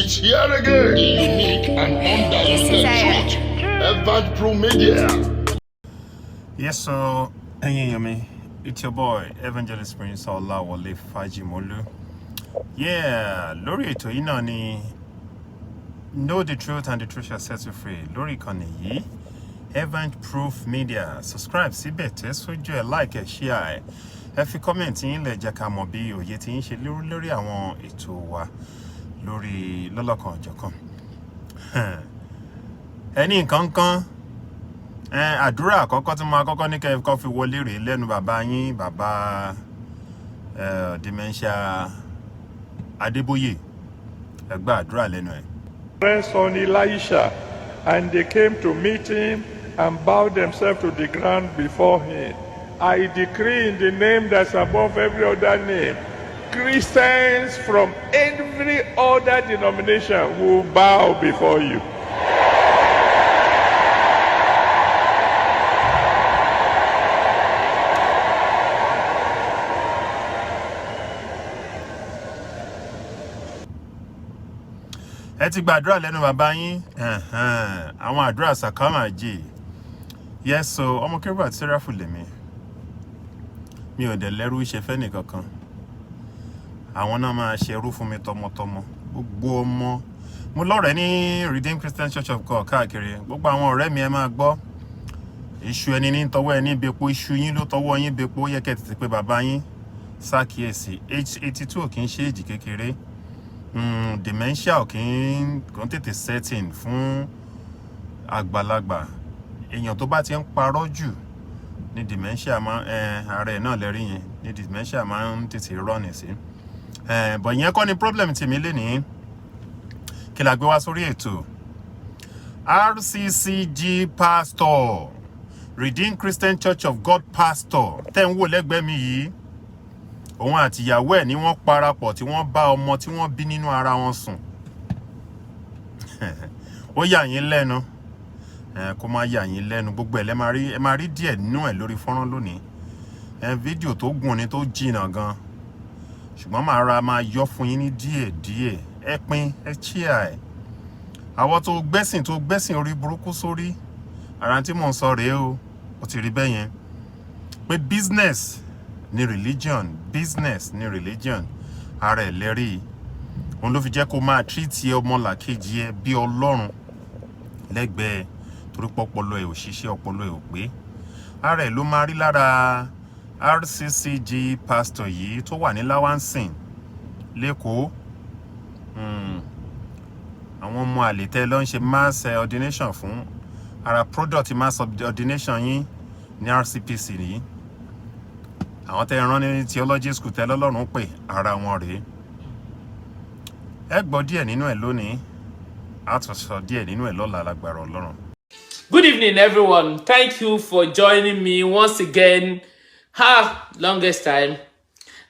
It's here again, the unique and undiluted truth. Event Pro Media. Yes, so, hey, it's your boy, Evangelist Prince Olawole Fajimolu. Yeah, lórí ètò yìí náà ni Know the Truth and the Truth Shall Set You Free. Lórí ìkànnì yìí, Event Proof Media. Subscribe síbẹ̀, tẹ́ sójú ẹ̀, like ẹ̀, share ẹ̀. Ẹ fi comment yín lẹ̀ jẹ́ ká mọ̀ bí òye tí yín ṣe lórí àwọn ètò wa lórí lọ́lọ́kan ọ̀jọ̀kan. Ẹni nǹkan kan àdúrà àkọ́kọ́ tí mo àkọ́kọ́ ní kẹ́ fi wọlé rèé lẹ́nu bàbá yín, bàbá dementia Adébóyè. Ẹ gba àdúrà lẹ́nu ẹ̀. Son Elisha, and they came to meet him and bowed themselves to the ground before him. I decree in the name that's above every other name, Christians from every other denomination will bow before you. Ẹ ti gbàdúrà lẹ́nu bàbá yín, àwọn àdúrà sàkámàjì. Yes, so ọmọ Kérúbù àti Séráfù lèmi. Mi ò dẹ̀ lẹ́rú iṣẹ́ fẹ́ nìkankan. Àwọn náà máa ṣe ẹrú fún mi tọmọtọmọ. Gbogbo ọmọ. Mo lọ́rẹ̀ẹ́ ní Redeemed Christian Church of God káàkiri. Gbogbo àwọn ọ̀rẹ́ mi ẹ máa gbọ́. Iṣu ẹni ní tọwọ́ ẹni bepo, iṣu yín ló tọwọ́ yín bepo, yẹ kẹ́ tètè pé bàbá yín ṣàkíyèsí. Age 82 kì í ṣe èjì kékeré. Dementia ò kì í tètè setting fún àgbàlagbà. Èèyàn tó bá ti ń parọ́ jù ní dementia máa ààrẹ náà lẹ́rí yẹn ní dementia máa ń tètè rọ́ọ̀nì sí. But yẹn kọ́ ni problem tèmi lénìí. Kí la gbé wá sórí ètò. Rccg pastor, Redeemed Christian Church of God pastor, tẹ́ ń wò lẹ́gbẹ̀ẹ́ mi yìí. Òun àti ìyàwó ẹ̀ ni wọ́n parapọ̀ tí wọ́n bá ọmọ tí wọ́n bí nínú ara wọn sùn. Ó yà yín lẹ́nu. Kó má yà yín lẹ́nu, gbogbo ẹ̀ ẹ máa rí díẹ̀ nínú ẹ̀ lórí fọ́nrán lónìí. Fídíò tó gùn ni tó jìnnà gan. Ṣùgbọ́n máa yọ fún yín ní díẹ̀. Ẹ pín, ẹ share ẹ̀. Àwọn tó gbẹ́sìn orí burúkú sórí. Ara tí mò ń sọ rèé o. Ó ti rí bẹ́ẹ̀ yẹn. Pé business ni religion. Ara ẹ̀ lẹ́rìí. Òun ló fi jẹ́ kó máa treat ọmọlàkejì ẹ bí Ọlọ́run lẹ́gbẹ̀ẹ́. Torí pọ́pọ́lọ ẹ̀ ò ṣiṣẹ́, ọpọlọ ẹ̀ ò pé. Ara ẹ̀ ló máa rí lára Rccg pastor yìí tó wà ní Lawanson Lagos. Àwọn ọmọ àlètẹ́ ló ń ṣe mass ordination fún. Ara product mass ordination yín ní RCPC nìyí. Àwọn tẹ́ rán ní theology school tẹ́ lọ́lọ́run pè ara wọn rèé. Ẹ gbọ́ díẹ̀ nínú ẹ̀ lónìí. A tún sọ díẹ̀ nínú ẹ̀ lọ́la lágbára Ọlọ́run. Good evening, everyone. Thank you for joining me once again. Longest time.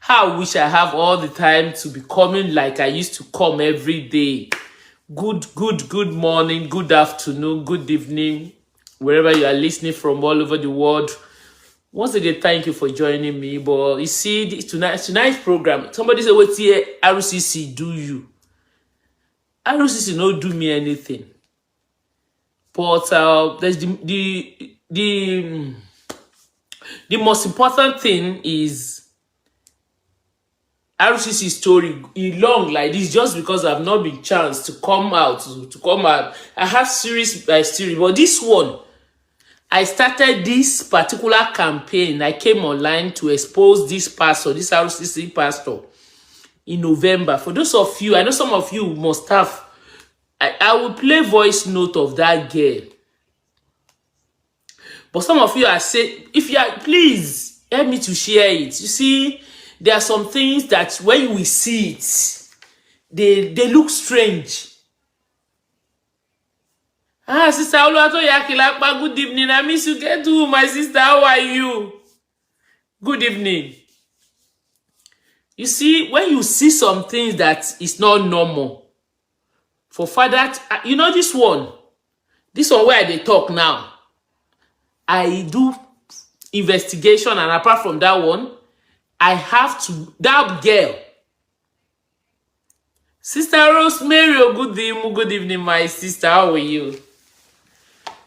I wish I have all the time to be coming like I used to come every day. Good morning, good afternoon, good evening, wherever you are listening from all over the world. Once again, thank you for joining me. But you see, tonight's program, somebody said, "What's here? RCC do you?" RCC no do me anything. But there's the most important thing is RCC story long like this, just because I've not been chance to come out. I have series by series, but this one, I started this particular campaign. I came online to expose this pastor, this RCC pastor, in November. For those of you, I know some of you must have. I will play voice note of that girl. But some of you are saying, if you are, please help me to share it. You see, there are some things that when we see it, they look strange. Sister Oluwatoya, good evening. I miss you. Get to my sister. How are you? Good evening. You see, when you see some things that is not normal, for father, you know this one where they talk now, I do investigation, and apart from that one, I have to, that girl, Sister Rosemary, oh, good evening, my sister. How are you?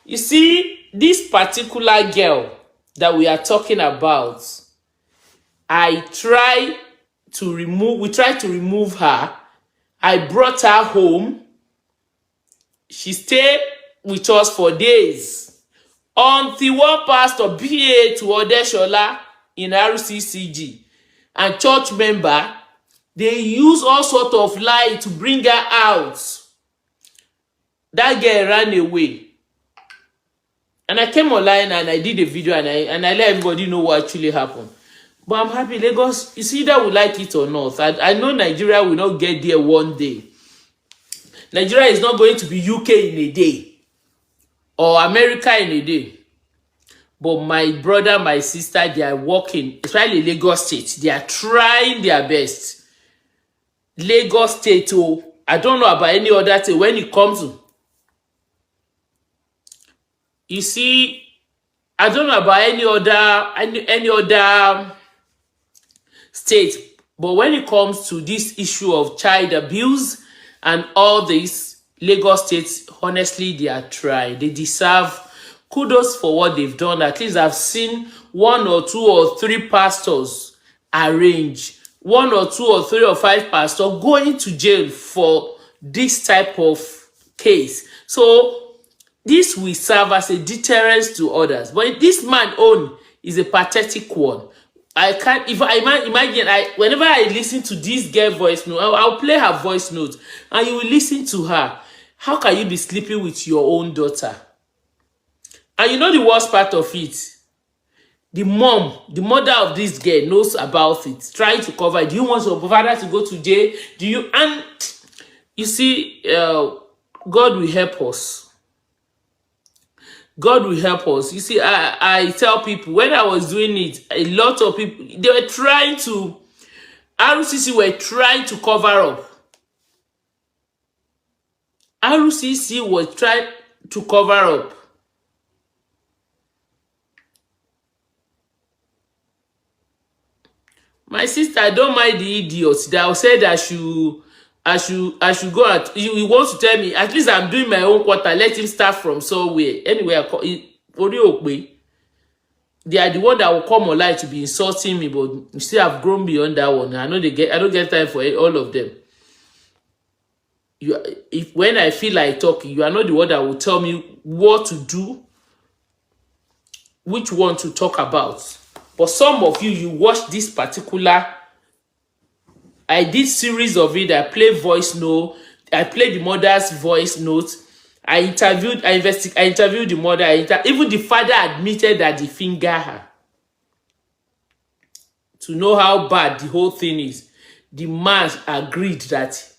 You see, this particular girl that we are talking about, we tried to remove her. I brought her home. She stayed with us for days until one pastor, PA to Odeshola in Rccg, and church member, they use all sort of lie to bring her out. That girl ran away. And I came online and I did a video and I let everybody know what actually happened. But I'm happy Lagos, you see that we like it or not. I know Nigeria will not get there one day. Nigeria is not going to be UK in a day or America in a day. But my brother, my sister, they are working, especially Lagos State. They are trying their best. Lagos State, oh, I don't know about any other thing when it comes to. You see, I don't know about any other state, but when it comes to this issue of child abuse and all this, Lagos State, honestly, they are trying. They deserve kudos for what they've done. At least I've seen 1 or 2 or 3 pastors arrange, 1 or 2 or 3 or 5 pastors going to jail for this type of case. So this will serve as a deterrence to others. But this man own is a pathetic one. I can't, if I imagine, whenever I listen to this girl voice note, I'll play her voice note and you will listen to her. How can you be sleeping with your own daughter? And you know the worst part of it? The mother of this girl knows about it, trying to cover it. Do you want your father to go to jail? Do you? And you see, God will help us. God will help us. You see, I tell people, when I was doing it, a lot of people, they were trying to, RCC were trying to cover up. RCC was trying to cover up. My sister, I don't mind the idiots that said I should go out. He wants to tell me, at least I'm doing my own quarter. Let him start from somewhere. Anyway, they are the one that will come online to be insulting me, but you still have grown beyond that one. I don't get time for all of them. When I feel like talking, you are not the one that will tell me what to do, which one to talk about. But some of you watch this particular. I did series of it. I play voice note. I played the mother's voice note. I interviewed the mother. Even the father admitted that he fingered her. To know how bad the whole thing is, the man agreed that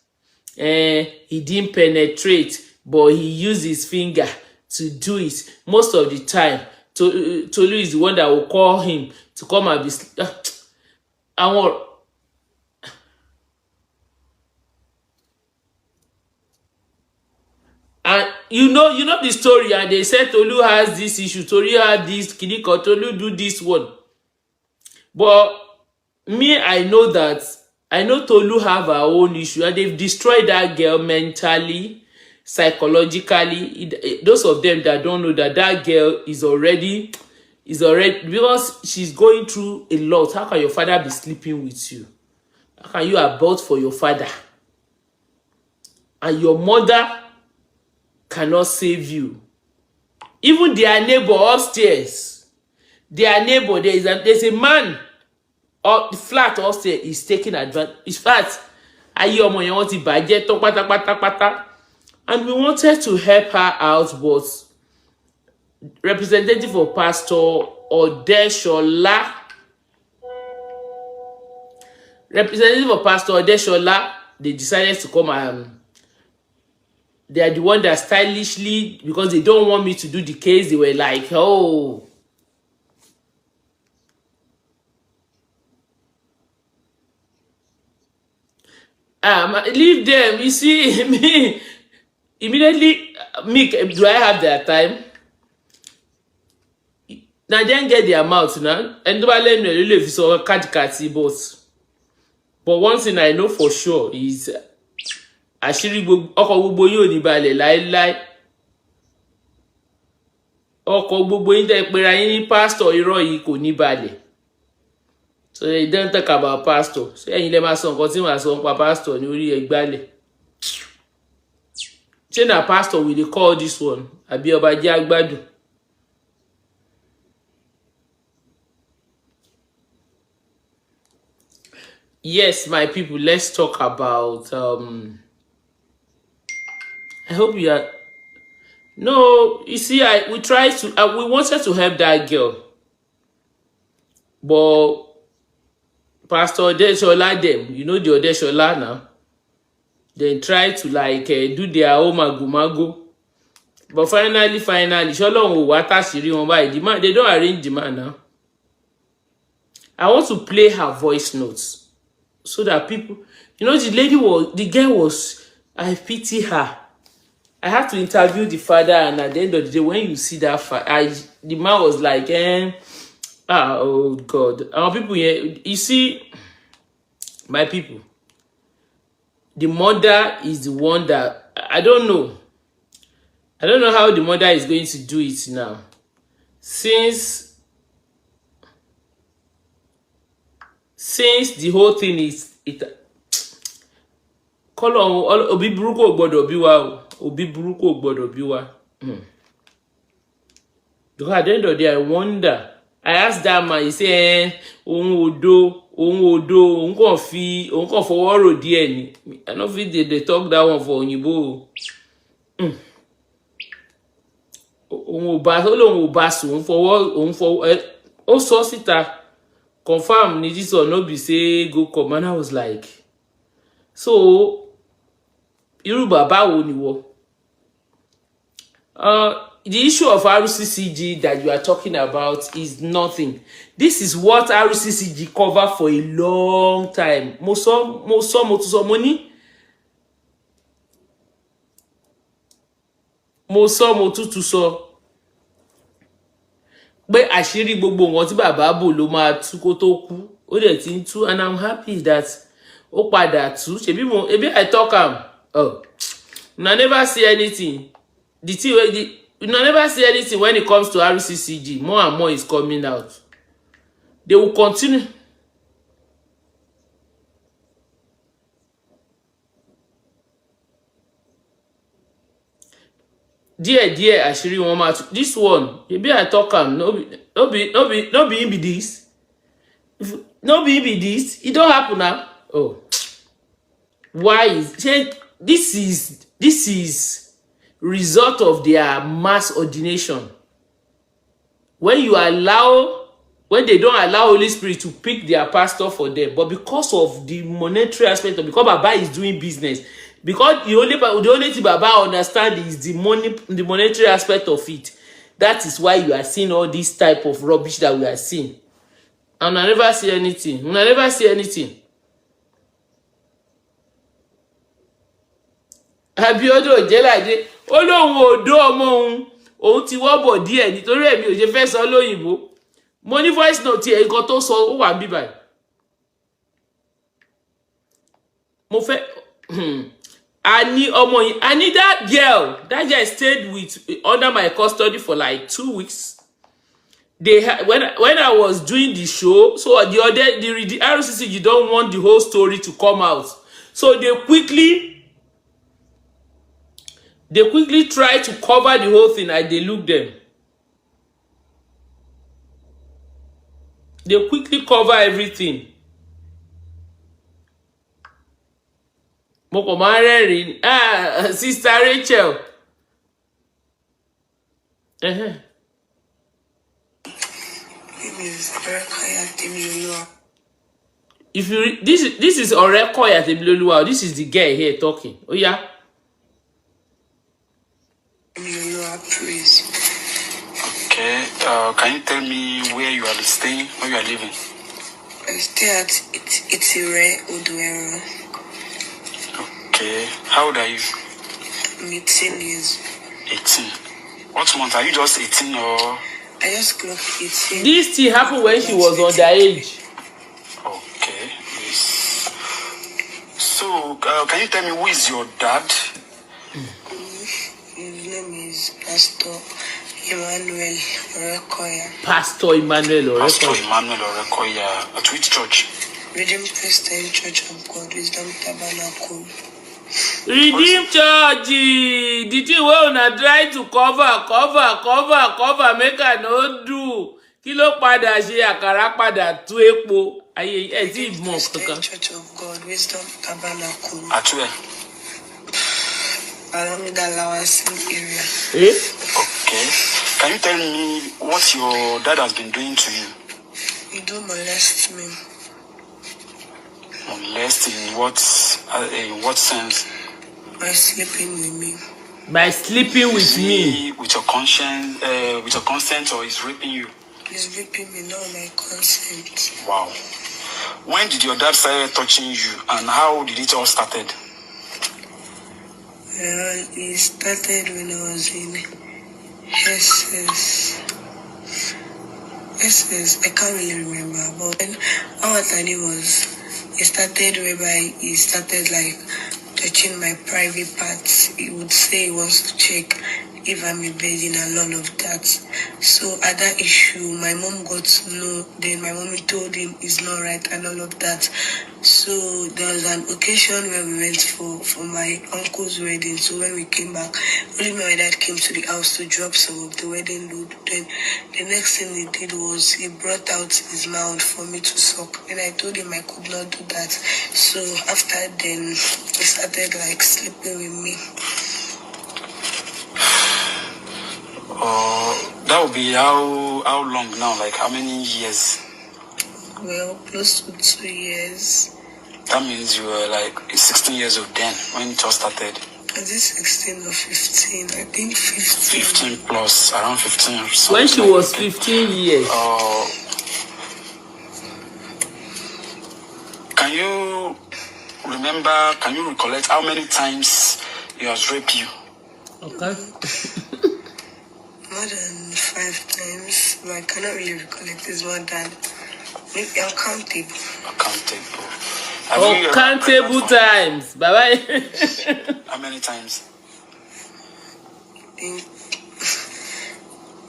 he didn't penetrate, but he used his finger to do it most of the time. Tolu is the one that will call him to come and be. And you know the story, and they said Tolu has this issue, Tolu has this, Kidiko, Tolu do this one. But me, I know Tolu have her own issue, and they've destroyed that girl mentally, psychologically. Those of them that don't know that girl is already, because she's going through a lot. How can your father be sleeping with you? How can you abort for your father? And your mother cannot save you. Even their neighbor upstairs, there's a man or the flat upstairs is taking advantage. In fact, and we wanted to help her out, but representative of Pastor Odeshola, they decided to come and they are the one that stylishly, because they don't want me to do the case, they were like, oh. Leave them. You see, me, immediately, do I have their time? Now, then get their mouth now. And do I let me live so cat both. But one thing I know for sure is àṣírí ọkọ̀ gbogbo yín ò ní balẹ̀ láéláé. Ọkọ̀ gbogbo yín tẹ́ pera yín ní pastor irọ́ yìí kò ní balẹ̀. So they don't talk about pastor. So ẹ̀yin lè máa sọ nǹkan tí màá sọ nípa pastor ní orí ẹgbàálẹ̀. Ṣé na pastor we dey call this one? Àbí ọba jẹ́ agbádùn? Yes, my people, let's talk about I hope you are. No, you see, we tried to we wanted to help that girl, but Pastor Odeshola them, you know the Odeshola now, they try to like do their own mago. But finally, Shalom will water Shiri on by demand. They don't arrange demand now. I want to play her voice notes so that people, you know, the girl was, I pity her. I had to interview the father, and at the end of the day, when you see that, the man was like, oh God. Our people here, you see, my people, the mother is the one that, I don't know how the mother is going to do it now. Since the whole thing is, call on Obi Buruko Obodo Biwa. Obi Buruko Obodo Biwa. Because at the end of the day, I wonder. I asked that man, he said, Odo, unko for waro die. I don't think they talk that one for Onyibo. Also sita confirm ni this or no be say go come, and I was like, so irú bàbá wo ni wo? The issue of Rccg that you are talking about is nothing. This is what Rccg covered for a long time. Mo tutu so. Pé àṣírí gbogbo nǹkan tí bàbá bò ló máa tú kó tó kú. Ó dẹ̀ ti ń tú, and I'm happy that ó padà tú. Ṣebí I talk am. Oh, I never see anything. You never see anything when it comes to Rccg. More and more is coming out. They will continue. Dear, àṣírí wọn máa tú. This one, maybe I talk am. No be this. No be this. It don't happen now. Oh, why is this is result of their mass ordination. When they don't allow Holy Spirit to pick their pastor for them, but because of the monetary aspect of, because Baba is doing business, because the only thing Baba understand is the monetary aspect of it. That is why you are seeing all this type of rubbish that we are seeing. And I never see anything. Abiodo Jelade, ó lóun ò dó ọmọ òun ti wọ́bọ̀ díẹ̀ nítorí èmi ò ṣe fẹ́ sọ lóyìnbó. Mo ní voice note ẹ̀ nǹkan tó sọ ó wà níbí báyìí. Mo fẹ́ I need that girl stayed under my custody for like 2 weeks. When I was doing the show, so the RCC, you don't want the whole story to come out, so they quickly try to cover the whole thing, and they look them. They quickly cover everything. Sister Rachel. If you this is Orekoya Temiloluwa. This is the guy here talking. Oh yeah. Please. Okay. Can you tell me where you are staying, where you are living? I stay at Itire Oduero. Okay. How old are you? I'm 18 years. 18. What month? Are you just 18 or? I just clocked 18. This thing happened when she was underage. Okay. Yes. So, can you tell me who is your dad? His name is Pastor Emmanuel Orekoya. Pastor Emmanuel Pastor Orekoya. Emmanuel Orekoya. At which church? Redeemed Christian Church of God, Wisdom Tabernacle. Redeem Church. The thing wey una try to cover, make I no do. Kí ló padà ṣe àkàrà padà tú epo. Ayé ẹ tí mọ̀ Christian kankan. Church of God, Wisdom Tabernacle. At where? Along the Lawanson area. Okay. Can you tell me what your dad has been doing to you? He do molest me. Molest in what sense? By sleeping with me. By sleeping with me. With your consent, or is raping you? He's raping me, not my consent. Wow. When did your dad start touching you, and how did it all started? Well, it started when I was in SS. I can't really remember, but when all I knew was it started whereby he started like touching my private parts. He would say he wants to check if I'm a virgin and all of that. So at that issue, my mom got to know. Then my mommy told him it's not right and all of that. So there was an occasion where we went for my uncle's wedding. So when we came back, only my dad came to the house to drop some of the wedding load. Then the next thing he did was he brought out his mouth for me to suck. And I told him I could not do that. So after then, he started like sleeping with me. That would be how long now? Like how many years? Well, close to 2 years. That means you were like 16 years old then when it all started. Is it 16 or 15? I think 15. 15 plus, around 15 or so. When she was 15 years. Can you recollect how many times he has raped you? Okay. More than 5 times, but I cannot really recollect. It's more than maybe uncountable. Uncountable times. Bye-bye. How many times? I think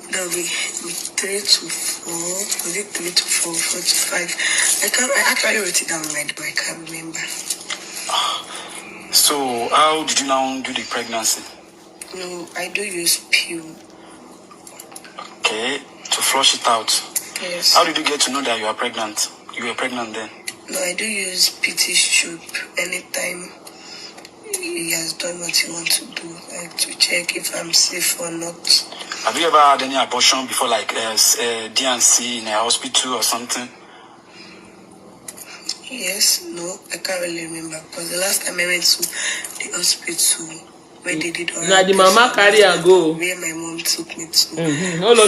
there'll be 3 to 4. Was it 3 to 4, 4 to 5? I actually wrote it down right, but I can't remember. So how did you now do the pregnancy? No, I do use pill. Okay, to flush it out. Yes. How did you get to know that you are pregnant? You were pregnant then? No, I do use PT strip anytime he has done what he wants to do, like to check if I'm safe or not. Have you ever had any abortion before, like D&C in a hospital or something? Yes, no, I can't really remember because the last time I went to the hospital where they did all Now the mama carry and go. Where my mom took me to. All I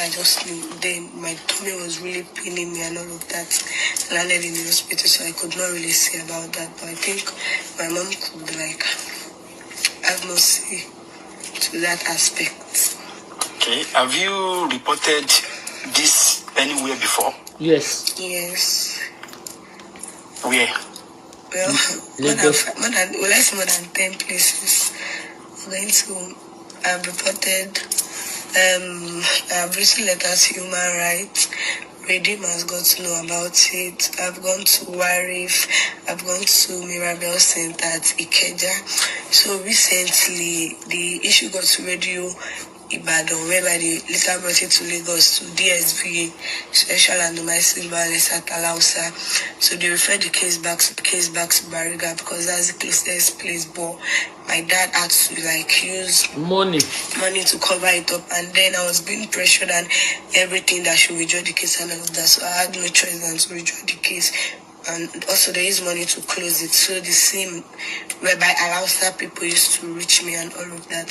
just knew then my tummy was really paining me and all of that. Landed in the hospital, so I could not really say about that. But I think my mom could like have no say to that aspect. Okay, have you reported this anywhere before? Yes. Yes. Where? Well, more than 10 places. I've reported, I've written letters to Human Rights. Redeem has got to know about it. I've gone to Warif. I've gone to Mirabel Center at Ikeja. So recently, the issue got to Radio Ibadan, whereby they later brought it to Lagos to DSV, Special and Domestic Violence at Alausa. So they referred the case back to Bariga because that's the closest place. But my dad had to like use money to cover it up, and then I was being pressured and everything that should withdraw the case and all of that. So I had no choice than to withdraw the case. And also there is money to close it. So the same whereby Alausa people used to reach me and all of that.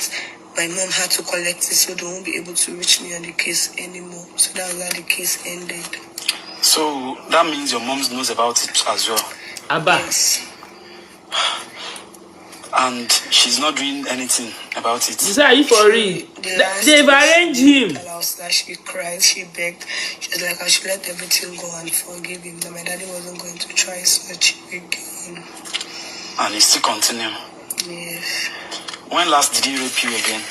My mom had to collect it, so they won't be able to reach me on the case anymore. So that was how the case ended. So that means your mom knows about it as well? Abba. Yes. And she's not doing anything about it? Is that you for real? They've arranged him. house that she cried, she begged. She was like, I should let everything go and forgive him, that my daddy wasn't going to try such again. And he still continue? Yes. When last did he rape you again?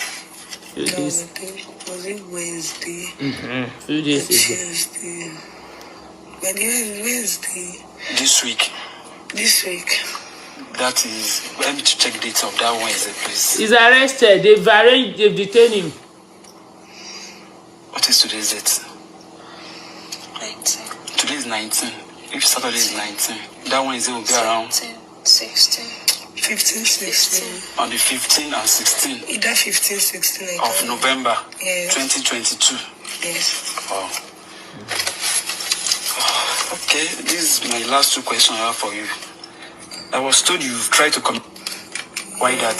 No, I think, was it Wednesday? Few days ago. Tuesday. But Wednesday. This week? This week. That is, let me check dates of that Wednesday, please. He's arrested. They've detained him. What is today's date? 19. Today is 19. If Saturday is 19, that Wednesday will be around 16. 15, 16. On the 15th and 16th. Either 15, 16 of November, yes. 2022. Yes. Wow. Okay, this is my last two questions I have for you. I was told you've tried to come. Why that?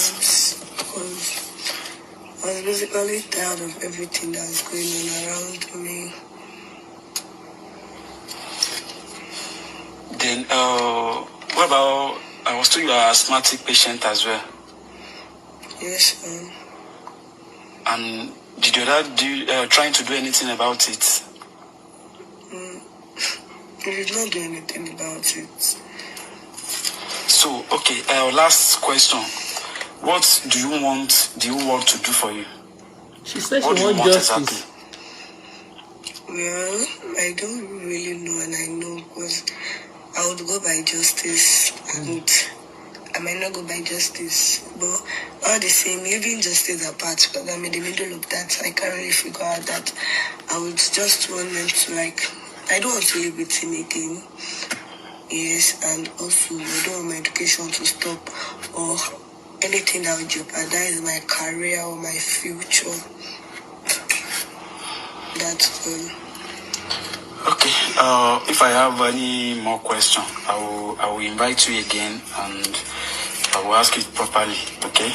Because I was basically tired of everything that's going on around me. Then, what about, I was told you are an asthmatic patient as well. Yes, And did your dad trying to do anything about it? He did not do anything about it. So, okay, last question. What do you want to do for you? She said What she do you wants want justice. exactly? Well, I don't really know, and I know because I would go by justice, and I might not go by justice, but all the same, leaving justice apart, because I'm in the middle of that, I can't really figure out that. I would just want them to, like, I don't want to live with him again. Yes, and also I don't want my education to stop or anything that would jeopardize my career or my future. That's all. Okay. If I have any more questions, I will invite you again and I will ask it properly. Okay?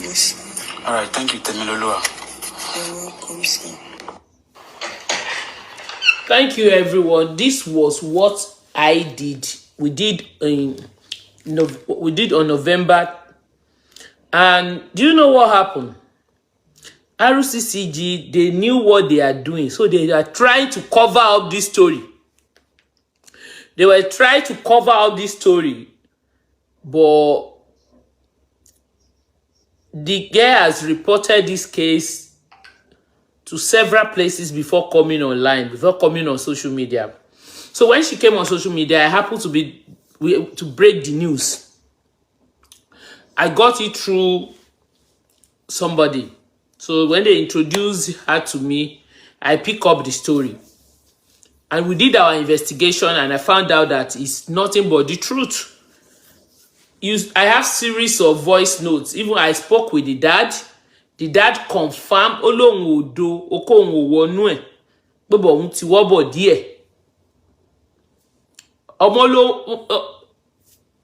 Yes, sir. All right. Thank you, Temiloluwa. You're welcome, sir. Thank you, everyone. This was what I did. We did on November, and do you know what happened? Rccg, they knew what they are doing, so they are trying to cover up this story. They were trying to cover up this story, but the girl has reported this case to several places before coming online, before coming on social media. So when she came on social media, I happened to break the news. I got it through somebody. So when they introduced her to me, I pick up the story. And we did our investigation and I found out that it's nothing but the truth. I have series of voice notes. Even I spoke with the dad. The dad confirmed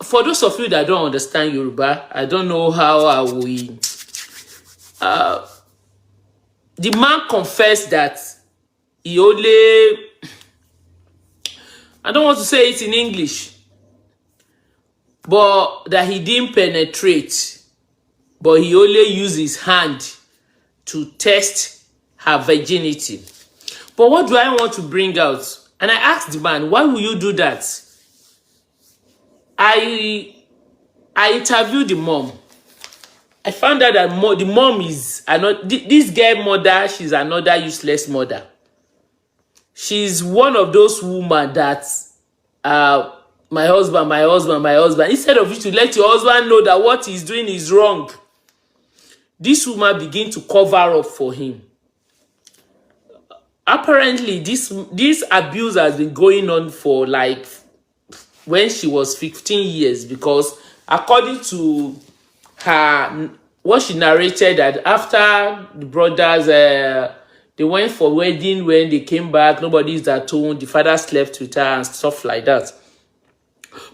for those of you that don't understand Yoruba, I don't know how I will. The man confessed that he only, I don't want to say it in English, but that he didn't penetrate, but he only used his hand to test her virginity. But what do I want to bring out? And I asked the man, why will you do that? I interviewed the mom. I found out that the mom is this girl mother. She's another useless mother. She's one of those women that my husband. Instead of you to let your husband know that what he's doing is wrong, this woman begin to cover up for him. Apparently, this abuse has been going on for like when she was 15 years, because according to her, what she narrated, that after the brothers they went for wedding, when they came back, nobody is at home, the father slept with her and stuff like that.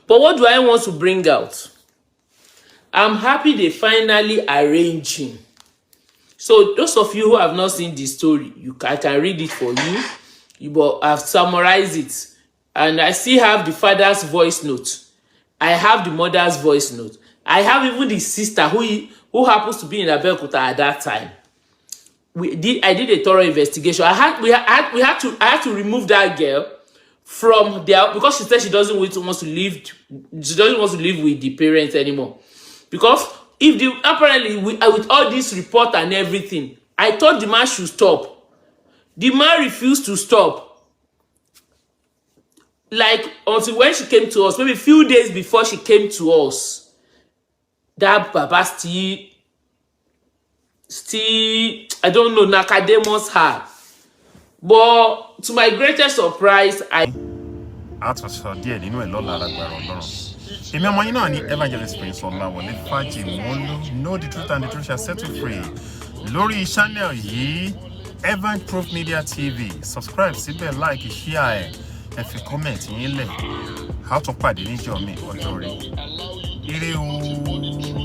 But what do I want to bring out? I'm happy they finally arranged him. So those of you who have not seen the story, I can read it for you. But I've summarized it. And I still have the father's voice note. I have the mother's voice note. I have even the sister who happens to be in Aberkuta at that time. I did a thorough investigation. I had to remove that girl from there because she said she doesn't want to live. She doesn't want to live with the parents anymore. Because if the apparently with all this report and everything, I thought the man should stop. The man refused to stop. Like until when she came to us, maybe a few days before she came to us, that Baba still I don't know, Nakademus her. But to my greatest surprise, àtúnṣe díẹ̀ nínú ẹ̀ lọ́la lágbára Ọlọ́run. Èmi ọmọ yín náà ní Evangelist Prince Ọláwọlé Fájìmọ́lú, know the truth and the truth shall set you free. Lórí channel yìí, Evan Proof Media TV, subscribe síbẹ̀, like, share ẹ fi comment yín lẹ̀. A tún pàdé níjọ́ mi ọjọ́ rẹ̀. Ire o.